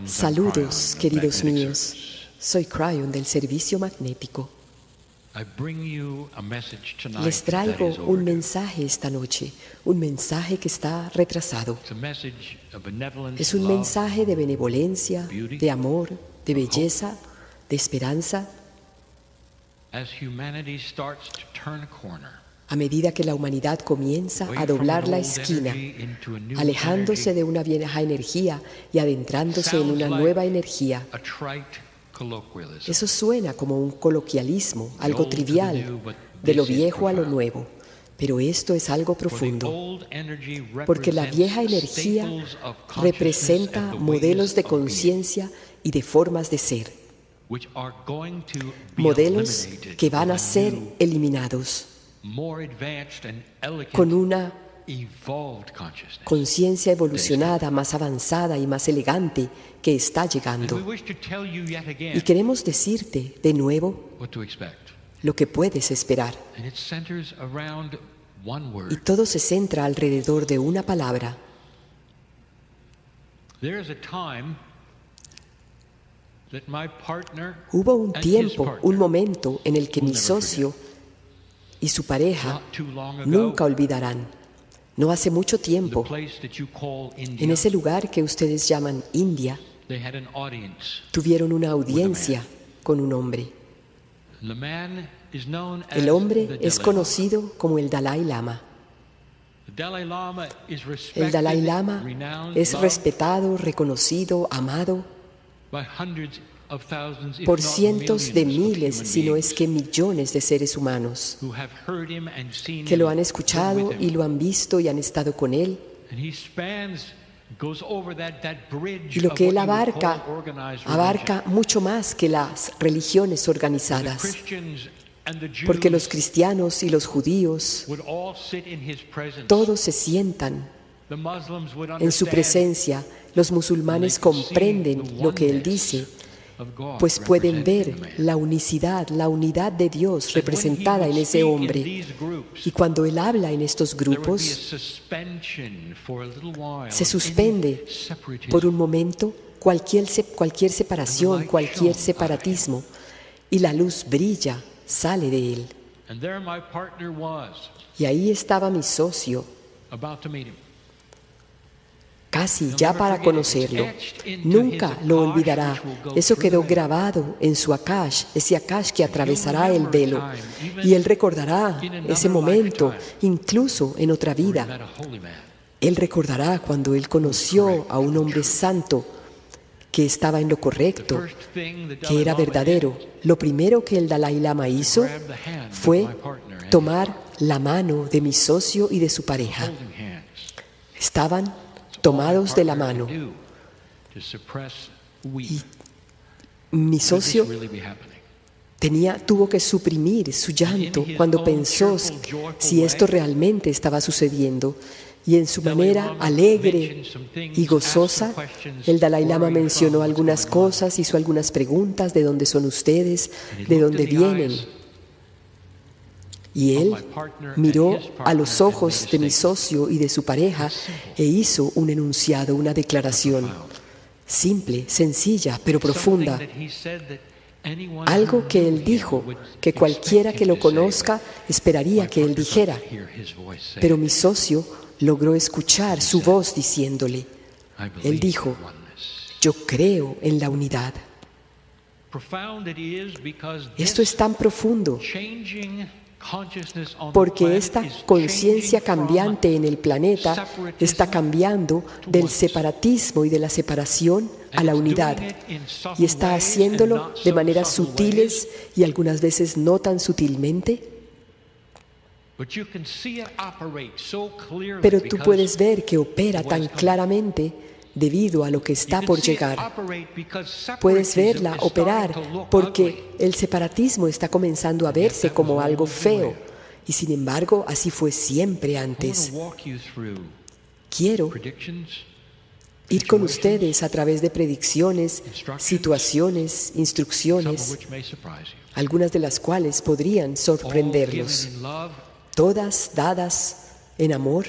Saludos, queridos míos. Soy Cryon del Servicio Magnético. Les traigo un mensaje esta noche, un mensaje que está retrasado. Es un mensaje de benevolencia, de amor, de belleza, de esperanza. A medida que la humanidad comienza a doblar la esquina, alejándose de una vieja energía y adentrándose en una nueva energía. Eso suena como un coloquialismo, algo trivial, de lo viejo a lo nuevo. Pero esto es algo profundo, porque la vieja energía representa modelos de conciencia y de formas de ser, modelos que van a ser eliminados con una conciencia evolucionada, más avanzada y más elegante que está llegando. Y queremos decirte de nuevo lo que puedes esperar. Y todo se centra alrededor de una palabra. Hubo un tiempo, un momento en el que mi socio y su pareja nunca olvidarán. No hace mucho tiempo, en ese lugar que ustedes llaman India, tuvieron una audiencia con un hombre. El hombre es conocido como el Dalai Lama. El Dalai Lama es respetado, reconocido, amado por cientos de miles, si no es que millones de seres humanos que lo han escuchado y lo han visto y han estado con él. Y lo que él abarca mucho más que las religiones organizadas, porque los cristianos y los judíos todos se sientan en su presencia. Los musulmanes comprenden lo que él dice, pues pueden ver la unicidad, la unidad de Dios representada en ese hombre. Y cuando él habla en estos grupos, se suspende por un momento cualquier separación, cualquier separatismo, y la luz brilla, sale de él. Y ahí estaba mi socio, casi ya para conocerlo. Nunca lo olvidará. Eso quedó grabado en su Akash, ese Akash que atravesará el velo. Y él recordará ese momento, incluso en otra vida. Él recordará cuando él conoció a un hombre santo que estaba en lo correcto, que era verdadero. Lo primero que el Dalai Lama hizo fue tomar la mano de mi socio y de su pareja. Estaban tomados de la mano. Y mi socio tuvo que suprimir su llanto cuando pensó si esto realmente estaba sucediendo. Y en su manera alegre y gozosa, el Dalai Lama mencionó algunas cosas, hizo algunas preguntas: ¿de dónde son ustedes? ¿De dónde vienen? Y él miró a los ojos de mi socio y de su pareja e hizo un enunciado, una declaración simple, sencilla, pero profunda. Algo que él dijo, que cualquiera que lo conozca esperaría que él dijera. Pero mi socio logró escuchar su voz diciéndole. Él dijo: yo creo en la unidad. Esto es tan profundo porque esta conciencia cambiante en el planeta está cambiando del separatismo y de la separación a la unidad, y está haciéndolo de maneras sutiles y algunas veces no tan sutilmente. Pero tú puedes ver que opera tan claramente debido a lo que está por llegar. Puedes verla operar porque el separatismo está comenzando a verse como algo feo, y sin embargo así fue siempre antes. Quiero ir con ustedes a través de predicciones, situaciones, instrucciones, algunas de las cuales podrían sorprenderlos, todas dadas en amor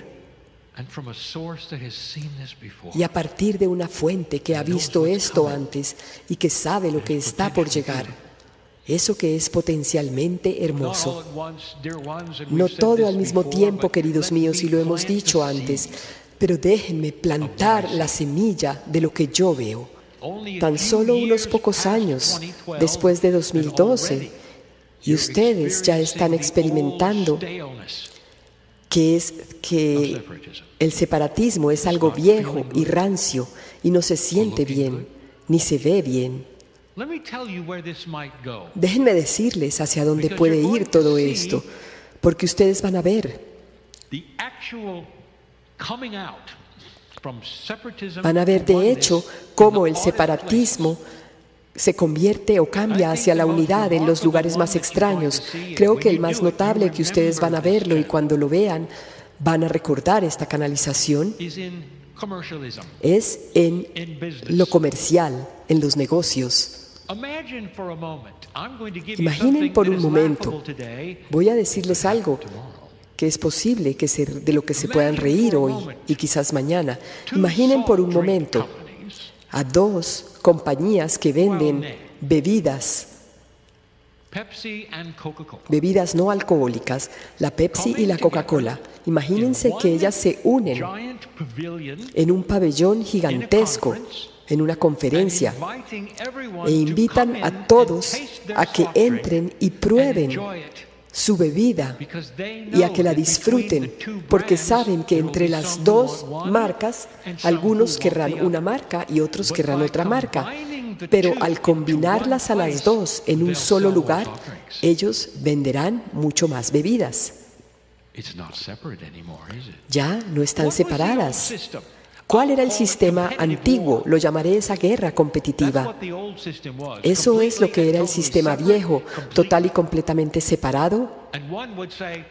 Y a partir de una fuente que ha visto esto antes y que sabe lo que está por llegar, eso que es potencialmente hermoso. No todo al mismo tiempo, queridos míos, y lo hemos dicho antes, pero déjenme plantar la semilla de lo que yo veo. Tan solo unos pocos años después de 2012, y ustedes ya están experimentando que el separatismo es algo viejo y rancio y no se siente bien, ni se ve bien. Déjenme decirles hacia dónde puede ir todo esto, porque ustedes van a ver de hecho cómo el separatismo se convierte o cambia hacia la unidad en los lugares más extraños. Creo que el más notable que ustedes van a verlo, y cuando lo vean van a recordar esta canalización, es en lo comercial, en los negocios. Imaginen por un momento, voy a decirles algo que es posible de lo que se puedan reír hoy y quizás mañana. Imaginen por un momento a dos compañías que venden bebidas no alcohólicas, la Pepsi y la Coca-Cola. Imagínense que ellas se unen en un pabellón gigantesco, en una conferencia, e invitan a todos a que entren y prueben su bebida y a que la disfruten, porque saben que entre las dos marcas, algunos querrán una marca y otros querrán otra marca, pero al combinarlas a las dos en un solo lugar, ellos venderán mucho más bebidas. Ya no están separadas. ¿Cuál era el sistema antiguo? Lo llamaré esa guerra competitiva. Eso es lo que era el sistema viejo, total y completamente separado.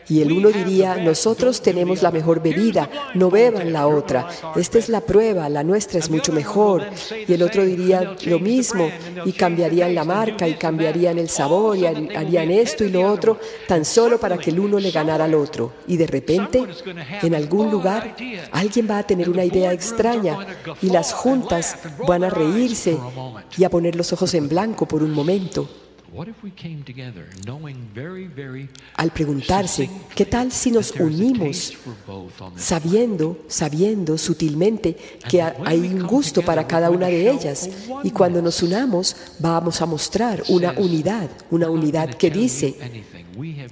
Y el uno diría, nosotros tenemos la mejor bebida, no beban la otra. Esta es la prueba, la nuestra es mucho mejor. Y el otro diría lo mismo, y cambiarían la marca, y cambiarían el sabor, y harían esto y lo otro, tan solo para que el uno le ganara al otro. Y de repente, en algún lugar, alguien va a tener una idea extraña, y las juntas van a reírse y a poner los ojos en blanco por un momento. Al preguntarse, ¿qué tal si nos unimos sabiendo sutilmente que hay un gusto para cada una de ellas? Y cuando nos unamos, vamos a mostrar una unidad que dice,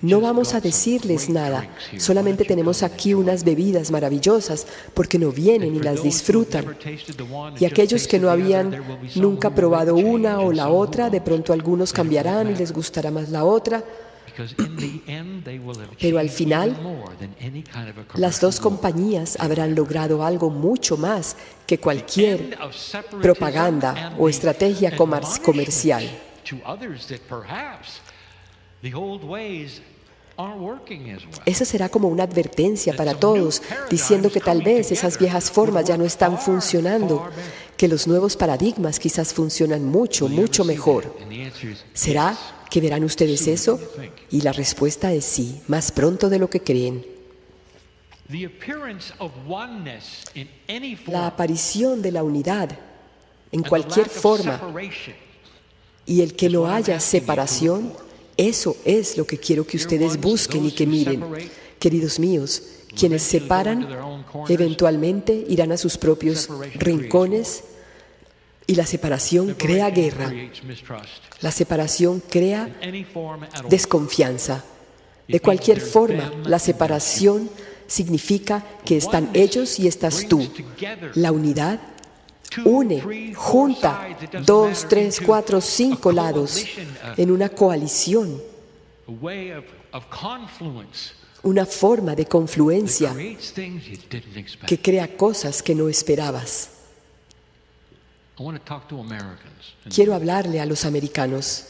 no vamos a decirles nada, solamente tenemos aquí unas bebidas maravillosas porque no vienen y las disfrutan. Y aquellos que no habían nunca probado una o la otra, de pronto algunos cambiarán y les gustará más la otra. Pero al final, las dos compañías habrán logrado algo mucho más que cualquier propaganda o estrategia comercial. Esa será como una advertencia para todos, diciendo que tal vez esas viejas formas ya no están funcionando, que los nuevos paradigmas quizás funcionan mucho mejor. ¿Será que verán ustedes eso? Y la respuesta es sí, más pronto de lo que creen. La aparición de la unidad en cualquier forma y el que no haya separación, eso es lo que quiero que ustedes busquen y que miren. Queridos míos, quienes separan eventualmente irán a sus propios rincones, y la separación crea guerra. La separación crea desconfianza. De cualquier forma, la separación significa que están ellos y estás tú. La unidad une, junta 2, 3, 4, 5 lados en una coalición, una forma de confluencia que crea cosas que no esperabas. Quiero hablarle a los americanos.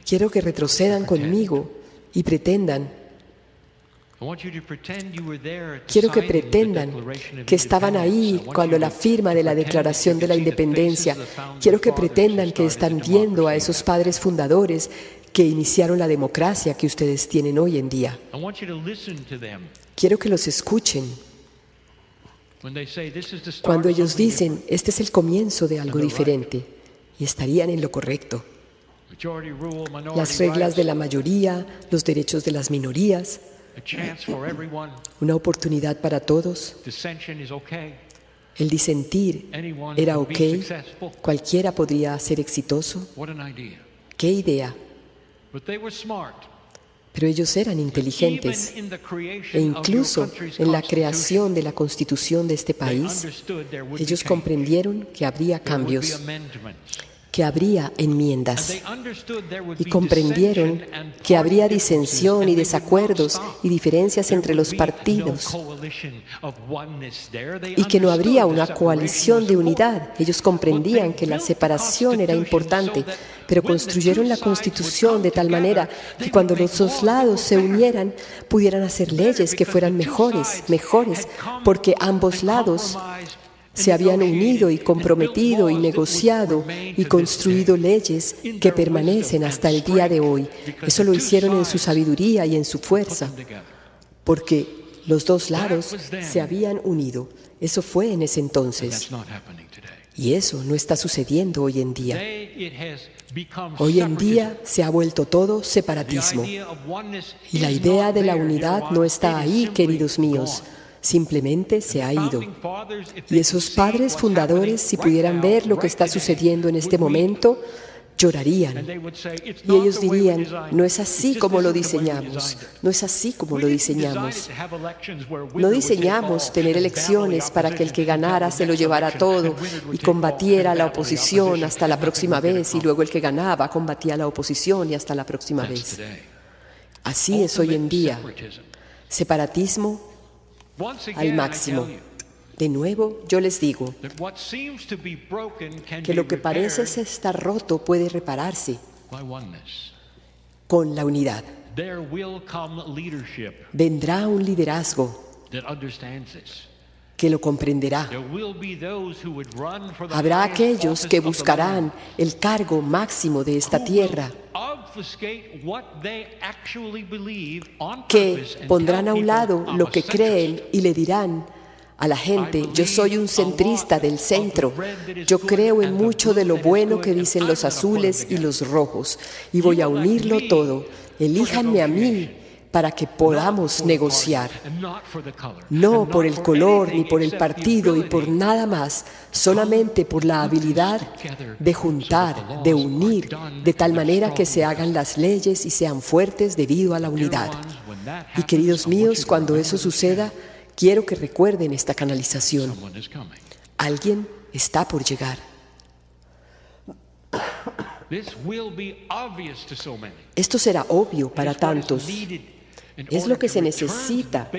Quiero que retrocedan conmigo y pretendan. Quiero que pretendan que estaban ahí cuando la firma de la Declaración de la Independencia. Quiero que pretendan que están viendo a esos padres fundadores que iniciaron la democracia que ustedes tienen hoy en día. Quiero que los escuchen Cuando ellos dicen, este es el comienzo de algo diferente, y estarían en lo correcto. Las reglas de la mayoría, los derechos de las minorías, una oportunidad para todos. El disentir era ok, cualquiera podría ser exitoso. ¡Qué idea! Pero ellos eran inteligentes e incluso en la creación de la constitución de este país, ellos comprendieron que habría cambios, que habría enmiendas, y comprendieron que habría disensión y desacuerdos y diferencias entre los partidos y que no habría una coalición de unidad. Ellos comprendían que la separación era importante, pero construyeron la Constitución de tal manera que cuando los dos lados se unieran, pudieran hacer leyes que fueran mejores, porque ambos lados se habían unido y comprometido y negociado y construido leyes que permanecen hasta el día de hoy. Eso lo hicieron en su sabiduría y en su fuerza, porque los dos lados se habían unido. Eso fue en ese entonces. Y eso no está sucediendo hoy en día. Hoy en día se ha vuelto todo separatismo. Y la idea de la unidad no está ahí, queridos míos. Simplemente se ha ido. Y esos padres fundadores, si pudieran ver lo que está sucediendo en este momento, llorarían. Y ellos dirían, no es así como lo diseñamos, no es así como lo diseñamos. No diseñamos tener elecciones para que el que ganara se lo llevara todo y combatiera a la oposición hasta la próxima vez, y luego el que ganaba combatía a la oposición y hasta la próxima vez. Así es hoy en día. Separatismo al máximo. De nuevo, yo les digo que lo que parece estar roto puede repararse con la unidad. Vendrá un liderazgo que lo comprenderá. Habrá aquellos que buscarán el cargo máximo de esta tierra, que pondrán a un lado lo que creen y le dirán a la gente, yo soy un centrista del centro, yo creo en mucho de lo bueno que dicen los azules y los rojos, y voy a unirlo todo. Elíjanme a mí para que podamos negociar, no por el color ni por el partido y por nada más, solamente por la habilidad de juntar, de unir, de tal manera que se hagan las leyes y sean fuertes debido a la unidad. Y queridos míos, cuando eso suceda, quiero que recuerden esta canalización. Alguien está por llegar. Esto será obvio para tantos. Es lo que se necesita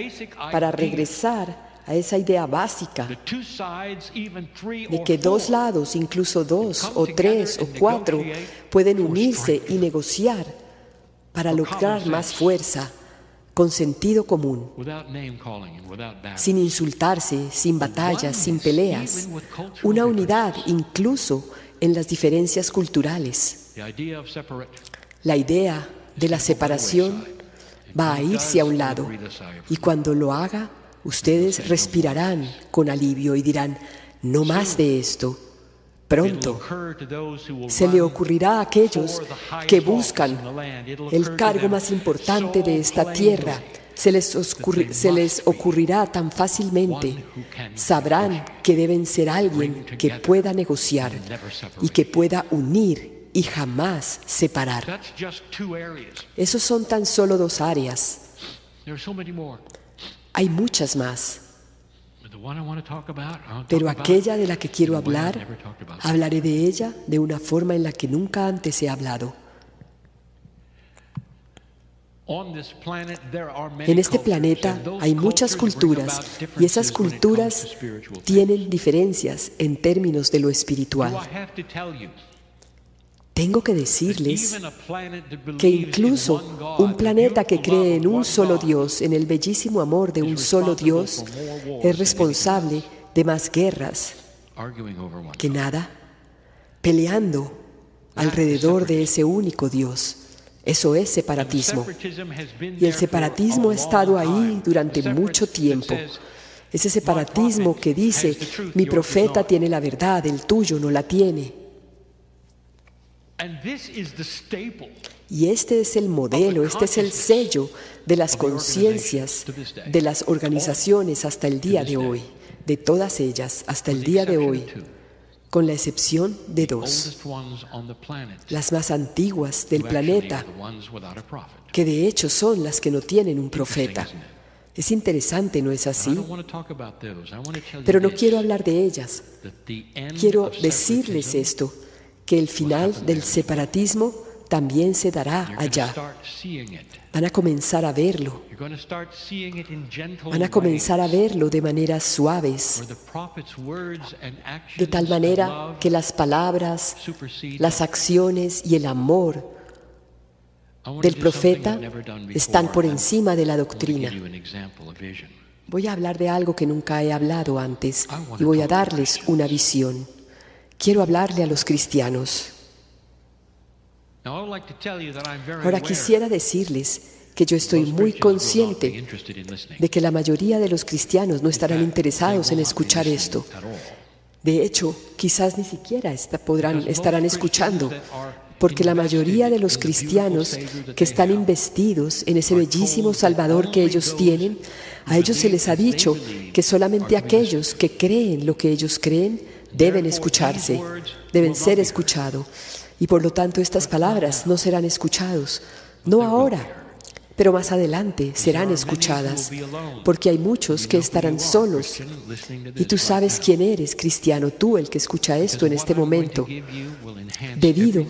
para regresar a esa idea básica de que dos lados, incluso dos o tres o cuatro, pueden unirse y negociar para lograr más fuerza, con sentido común, sin insultarse, sin batallas, sin peleas. Una unidad incluso en las diferencias culturales. La idea de la separación va a irse a un lado, y cuando lo haga, ustedes respirarán con alivio y dirán, no más de esto. Pronto se le ocurrirá a aquellos que buscan el cargo más importante de esta tierra, se les ocurrirá tan fácilmente. Sabrán que deben ser alguien que pueda negociar y que pueda unir y jamás separar. Esos son tan solo dos áreas. Hay muchas más. Pero aquella de la que quiero hablar, hablaré de ella de una forma en la que nunca antes he hablado. En este planeta hay muchas culturas, y esas culturas tienen diferencias en términos de lo espiritual. Tengo que decirles que incluso un planeta que cree en un solo Dios, en el bellísimo amor de un solo Dios, es responsable de más guerras que nada, peleando alrededor de ese único Dios. Eso es separatismo. Y el separatismo ha estado ahí durante mucho tiempo. Ese separatismo que dice, mi profeta tiene la verdad, el tuyo no la tiene. Y este es el modelo, este es el sello de las conciencias de las organizaciones hasta el día de hoy, de todas ellas hasta el día de hoy, con la excepción de dos, las más antiguas del planeta, que de hecho son las que no tienen un profeta. Es interesante, ¿no es así? Pero no quiero hablar de ellas. Quiero decirles esto, que el final del separatismo también se dará allá. Van a comenzar a verlo. Van a comenzar a verlo de maneras suaves, de tal manera que las palabras, las acciones y el amor del profeta están por encima de la doctrina. Voy a hablar de algo que nunca he hablado antes y voy a darles una visión. Quiero hablarle a los cristianos. Ahora quisiera decirles que yo estoy muy consciente de que la mayoría de los cristianos no estarán interesados en escuchar esto. De hecho, quizás ni siquiera estarán escuchando, porque la mayoría de los cristianos que están investidos en ese bellísimo Salvador que ellos tienen, a ellos se les ha dicho que solamente aquellos que creen lo que ellos creen deben escucharse, deben ser escuchados. Y por lo tanto estas palabras no serán escuchados, no ahora, pero más adelante serán escuchadas, porque hay muchos que estarán solos. Y tú sabes quién eres, cristiano, tú el que escucha esto en este momento. Debido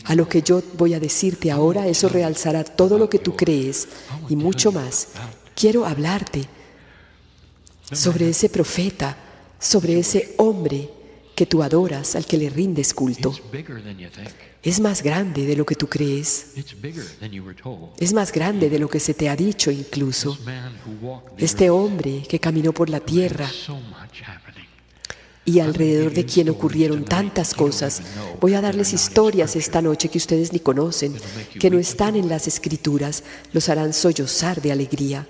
a lo que yo voy a decirte ahora, eso realzará todo lo que tú crees y mucho más. Quiero hablarte sobre ese profeta, sobre ese hombre que tú adoras, al que le rindes culto. Es más grande de lo que tú crees. Es más grande de lo que se te ha dicho incluso. Este hombre que caminó por la tierra y alrededor de quien ocurrieron tantas cosas. Voy a darles historias esta noche que ustedes ni conocen, que no están en las Escrituras, los harán sollozar de alegría.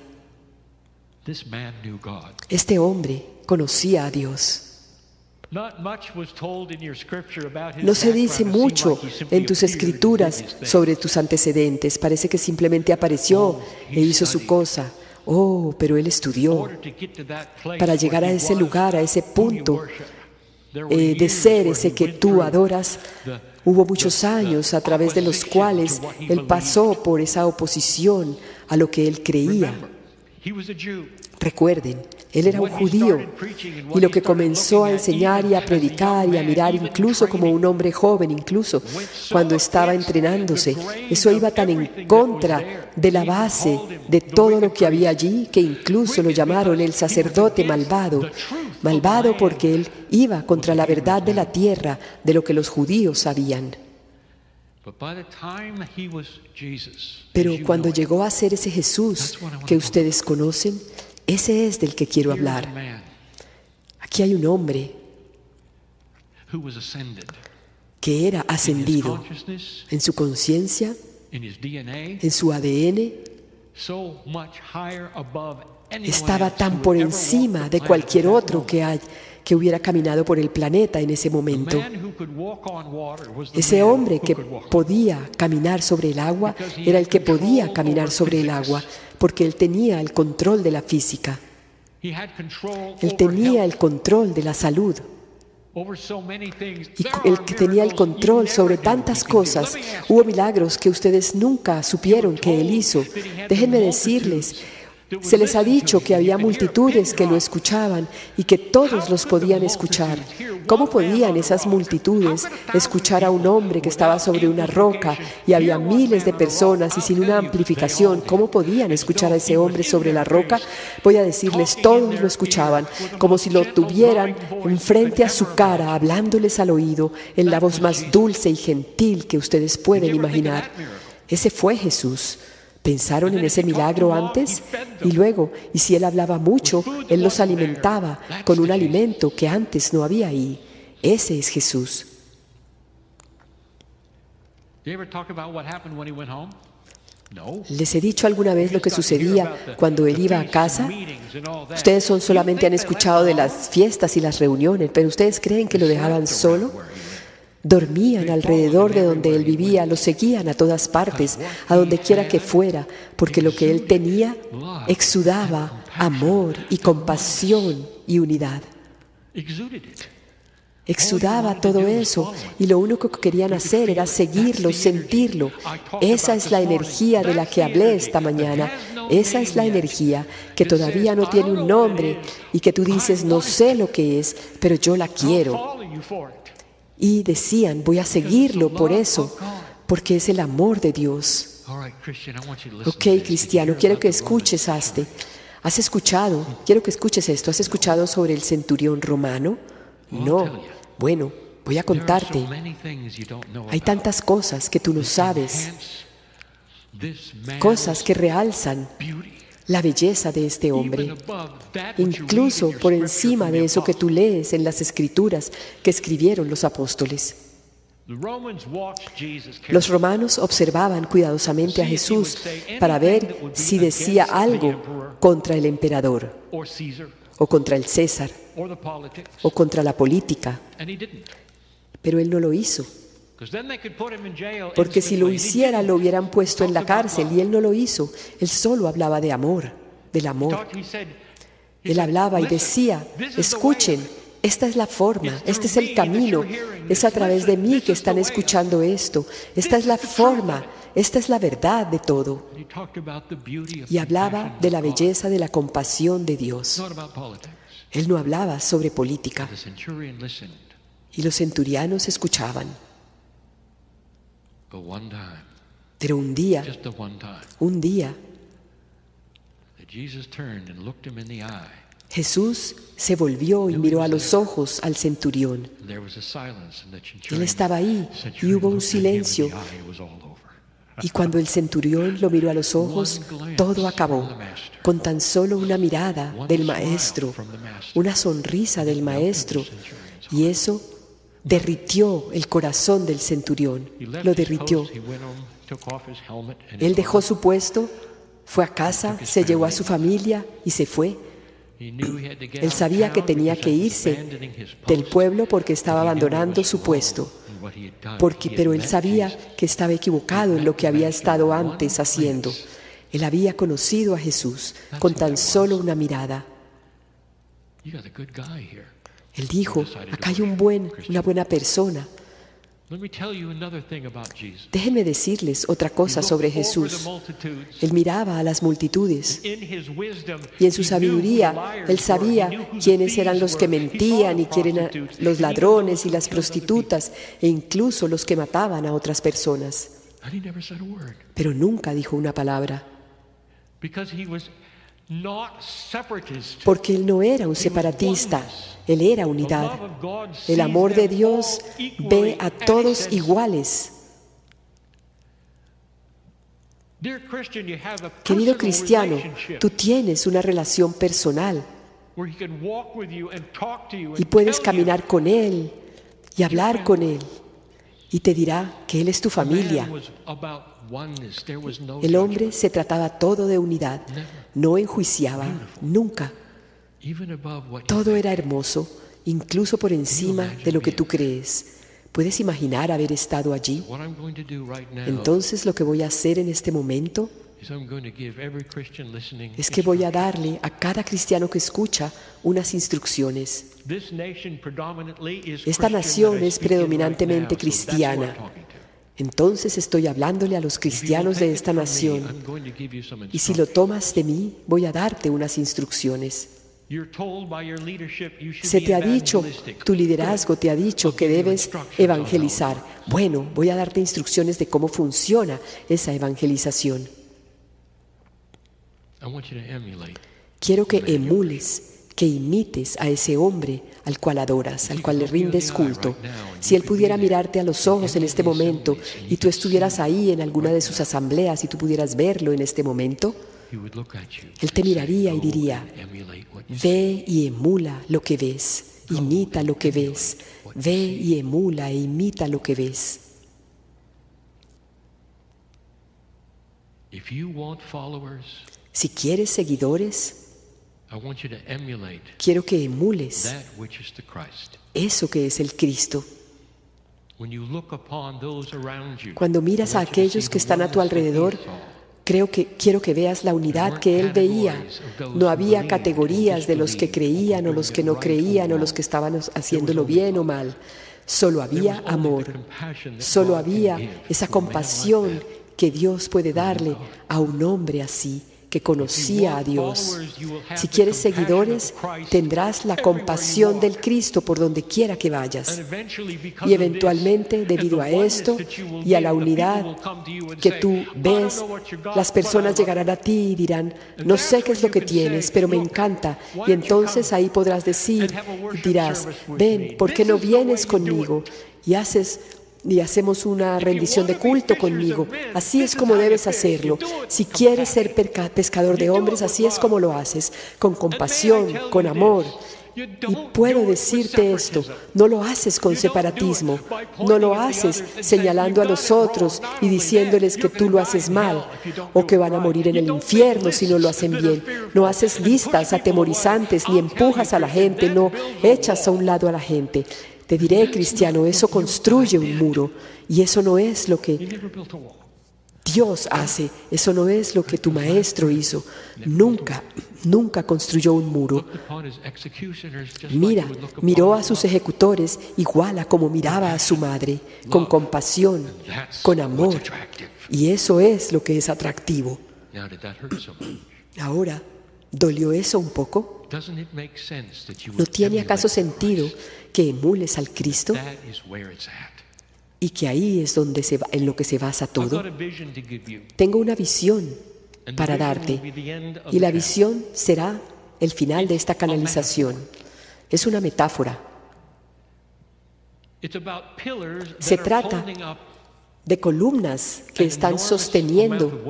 Este hombre conocía a Dios. No se dice mucho en tus escrituras sobre tus antecedentes. Parece que simplemente apareció e hizo su cosa. Oh, pero él estudió para llegar a ese lugar, a ese punto de ser ese que tú adoras. Hubo muchos años a través de los cuales él pasó por esa oposición a lo que él creía. Recuerden, él era un judío y lo que comenzó a enseñar y a predicar y a mirar incluso como un hombre joven, incluso cuando estaba entrenándose, eso iba tan en contra de la base de todo lo que había allí que incluso lo llamaron el sacerdote malvado. Malvado porque él iba contra la verdad de la tierra, de lo que los judíos sabían. Pero cuando llegó a ser ese Jesús que ustedes conocen, ese es del que quiero hablar. Aquí hay un hombre que era ascendido en su conciencia, en su ADN, estaba tan por encima de cualquier otro que hubiera caminado por el planeta en ese momento. Ese hombre que podía caminar sobre el agua era el que podía caminar sobre el agua, porque él tenía el control de la física. Él tenía el control de la salud. Y el que tenía el control sobre tantas cosas. Hubo milagros que ustedes nunca supieron que él hizo. Déjenme decirles, se les ha dicho que había multitudes que lo escuchaban y que todos los podían escuchar. ¿Cómo podían esas multitudes escuchar a un hombre que estaba sobre una roca y había miles de personas y sin una amplificación? ¿Cómo podían escuchar a ese hombre sobre la roca? Voy a decirles, todos lo escuchaban, como si lo tuvieran enfrente a su cara, hablándoles al oído en la voz más dulce y gentil que ustedes pueden imaginar. Ese fue Jesús. ¿Pensaron en ese milagro antes? Y luego, y si él hablaba mucho, él los alimentaba con un alimento que antes no había ahí. Ese es Jesús. ¿Les he dicho alguna vez lo que sucedía cuando él iba a casa? Ustedes solamente han escuchado de las fiestas y las reuniones, pero ¿ustedes creen que lo dejaban solo? Dormían alrededor de donde él vivía, lo seguían a todas partes, a donde quiera que fuera, porque lo que él tenía exudaba amor y compasión y unidad. Exudaba todo eso y lo único que querían hacer era seguirlo, sentirlo. Esa es la energía de la que hablé esta mañana. Esa es la energía que todavía no tiene un nombre y que tú dices, no sé lo que es, pero yo la quiero. Y decían, voy a seguirlo por eso, porque es el amor de Dios. Ok, cristiano, quiero que escuches ¿Has escuchado? Quiero que escuches esto. ¿Has escuchado sobre el centurión romano? No. Bueno, voy a contarte. Hay tantas cosas que tú no sabes, cosas que realzan la belleza de este hombre, incluso por encima de eso que tú lees en las Escrituras que escribieron los apóstoles. Los romanos observaban cuidadosamente a Jesús para ver si decía algo contra el emperador o contra el César o contra la política, pero él no lo hizo. Porque si lo hiciera, lo hubieran puesto en la cárcel y él no lo hizo. Él solo hablaba de amor, del amor. Él hablaba y decía, escuchen, esta es la forma, este es el camino, es a través de mí que están escuchando esto, esta es la forma, esta es la verdad de todo. Y hablaba de la belleza de la compasión de Dios. Él no hablaba sobre política. Y los centurianos escuchaban. Pero un día, Jesús se volvió y miró a los ojos al centurión. Él estaba ahí y hubo un silencio. Y cuando el centurión lo miró a los ojos, todo acabó. Con tan solo una mirada del maestro, una sonrisa del maestro. Y eso derritió el corazón del centurión, lo derritió. Él dejó su puesto, fue a casa, se llevó a su familia y se fue. Él sabía que tenía que irse del pueblo porque estaba abandonando su puesto. Pero él sabía que estaba equivocado en lo que había estado antes haciendo. Él había conocido a Jesús con tan solo una mirada. Él dijo, acá hay una buena persona. Déjenme decirles otra cosa sobre Jesús. Él miraba a las multitudes y en su sabiduría Él sabía quiénes eran los que mentían y quiénes eran los ladrones y las prostitutas e incluso los que mataban a otras personas. Pero nunca dijo una palabra. Porque Él no era un separatista, Él era unidad. El amor de Dios ve a todos iguales. Querido cristiano, tú tienes una relación personal y puedes caminar con Él y hablar con Él y te dirá que Él es tu familia. El hombre se trataba todo de unidad, no enjuiciaba, nunca. Todo era hermoso, incluso por encima de lo que tú crees. ¿Puedes imaginar haber estado allí? Entonces lo que voy a hacer en este momento es que voy a darle a cada cristiano que escucha unas instrucciones. Esta nación es predominantemente cristiana. Entonces estoy hablándole a los cristianos de esta nación. Y si lo tomas de mí, voy a darte unas instrucciones. Se te ha dicho, tu liderazgo te ha dicho que debes evangelizar. Bueno, voy a darte instrucciones de cómo funciona esa evangelización. Quiero que emules, que imites a ese hombre al cual adoras, al cual le rindes culto. Si Él pudiera mirarte a los ojos en este momento y tú estuvieras ahí en alguna de sus asambleas y tú pudieras verlo en este momento, Él te miraría y diría, ve y emula lo que ves, imita lo que ves, ve y emula e imita lo que ves. If you want followers, Si quieres seguidores, I want you to emulate quiero que emules that which is the Christ. eso que es el Cristo. When you look upon those around you, Cuando miras a I want you to aquellos see que the están a tu oneness that he alrededor, saw. quiero que veas la unidad que él veía. No había categorías de los que creían o los que no creían o los que estaban haciéndolo bien o mal. Solo había amor. Solo había esa compasión que Dios puede darle a un hombre así, que conocía a Dios. Si quieres seguidores, tendrás la compasión del Cristo por donde quiera que vayas. Y eventualmente, debido a esto y a la unidad que tú ves, las personas llegarán a ti y dirán, no sé qué es lo que tienes, pero me encanta. Y entonces ahí podrás decir, dirás, ven, ¿por qué no vienes conmigo? Y hacemos una rendición de culto conmigo. Así es como debes hacerlo. Si quieres ser pescador de hombres, así es como lo haces, con compasión, con amor. Y puedo decirte esto, no lo haces con separatismo, no lo haces señalando a los otros y diciéndoles que tú lo haces mal o que van a morir en el infierno si no lo hacen bien. No haces listas atemorizantes ni empujas a la gente, no echas a un lado a la gente. Te diré, cristiano, eso construye un muro y eso no es lo que Dios hace, eso no es lo que tu maestro hizo. Nunca construyó un muro. Miró a sus ejecutores igual a como miraba a su madre, con compasión, con amor. Y eso es lo que es atractivo. Ahora, ¿dolió eso un poco? ¿No tiene acaso sentido que emules al Cristo? Y que ahí es donde en lo que se basa todo. Tengo una visión para darte y la visión será el final de esta canalización. Es una metáfora. Se trata de columnas que están sosteniendo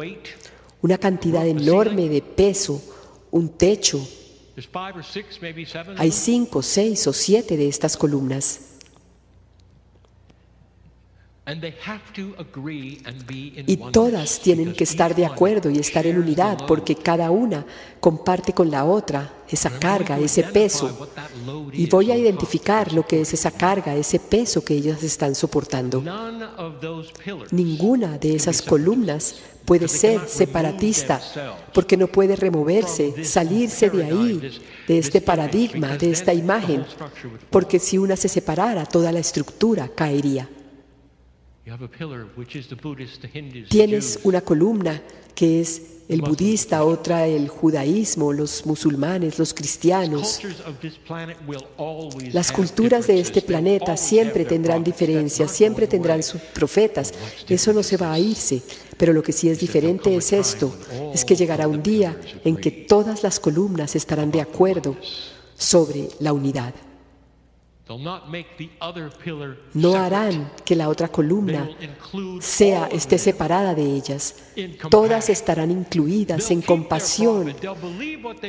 una cantidad enorme de peso, un techo. Hay 5, 6 o 7 de estas columnas. Y todas tienen que estar de acuerdo y estar en unidad porque cada una comparte con la otra esa carga, ese peso. Y voy a identificar lo que es esa carga, ese peso que ellas están soportando. Ninguna de esas columnas puede ser separatista porque no puede removerse, salirse de ahí, de este paradigma, de esta imagen, porque si una se separara, toda la estructura caería. Tienes una columna que es el budista, otra el judaísmo, los musulmanes, los cristianos. Las culturas de este planeta siempre tendrán diferencias, siempre tendrán sus profetas. Eso no se va a irse. Pero lo que sí es diferente es esto, es que llegará un día en que todas las columnas estarán de acuerdo sobre la unidad. No harán que la otra columna esté separada de ellas. Todas estarán incluidas en compasión.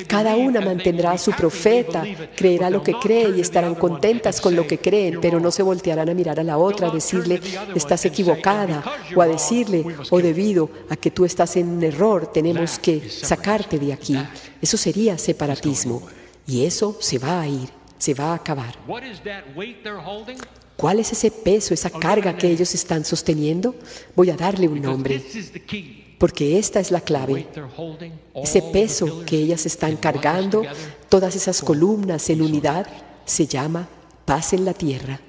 Cada una mantendrá a su profeta, creerá lo que cree y estarán contentas con lo que creen, pero no se voltearán a mirar a la otra, a decirle, estás equivocada, o a decirle, debido a que tú estás en un error, tenemos que sacarte de aquí. Eso sería separatismo y eso se va a ir. Se va a acabar. ¿Cuál es ese peso, esa carga que ellos están sosteniendo? Voy a darle un nombre, porque esta es la clave. Ese peso que ellas están cargando, todas esas columnas en unidad, se llama paz en la tierra.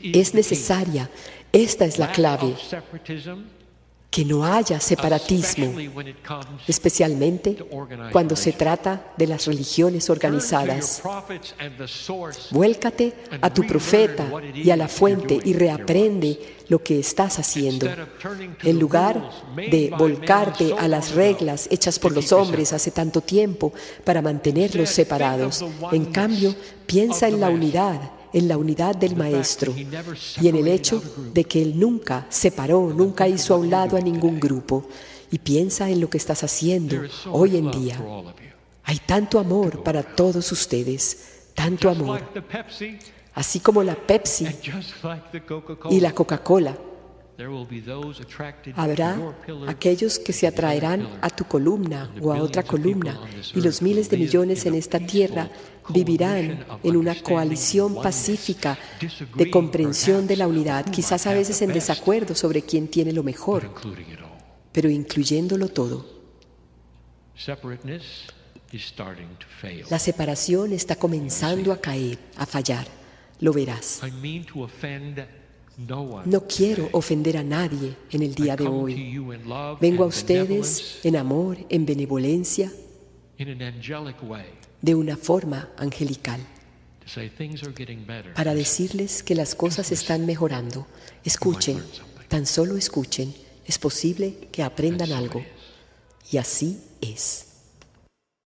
Es necesaria. Esta es la clave. Que no haya separatismo, especialmente cuando se trata de las religiones organizadas. Vuélcate a tu profeta y a la fuente y reaprende lo que estás haciendo. En lugar de volcarte a las reglas hechas por los hombres hace tanto tiempo para mantenerlos separados, en cambio, piensa en la unidad del Maestro y en el hecho de que Él nunca separó, nunca hizo a un lado a ningún grupo. Y piensa en lo que estás haciendo hoy en día. Hay tanto amor para todos ustedes, tanto amor. Así como la Pepsi y la Coca-Cola there will be those attracted to Habrá your pillar aquellos que se atraerán a tu columna o a otra columna, y los miles de millones en esta tierra vivirán en una coalición pacífica de comprensión de la unidad, quizás a veces en desacuerdo sobre quién tiene lo mejor, including it all. pero incluyéndolo todo. Separateness is starting to fail. La separación está comenzando a caer, a fallar. Lo verás. I mean to offend no one. No quiero ofender a nadie en el día de I come to hoy. you in love Vengo a and ustedes benevolence, en amor, en benevolencia, in an angelic way, de una forma angelical, to say things are getting better. para decirles que las cosas están mejorando. Escuchen, tan solo escuchen. Es posible que aprendan algo. Y así es.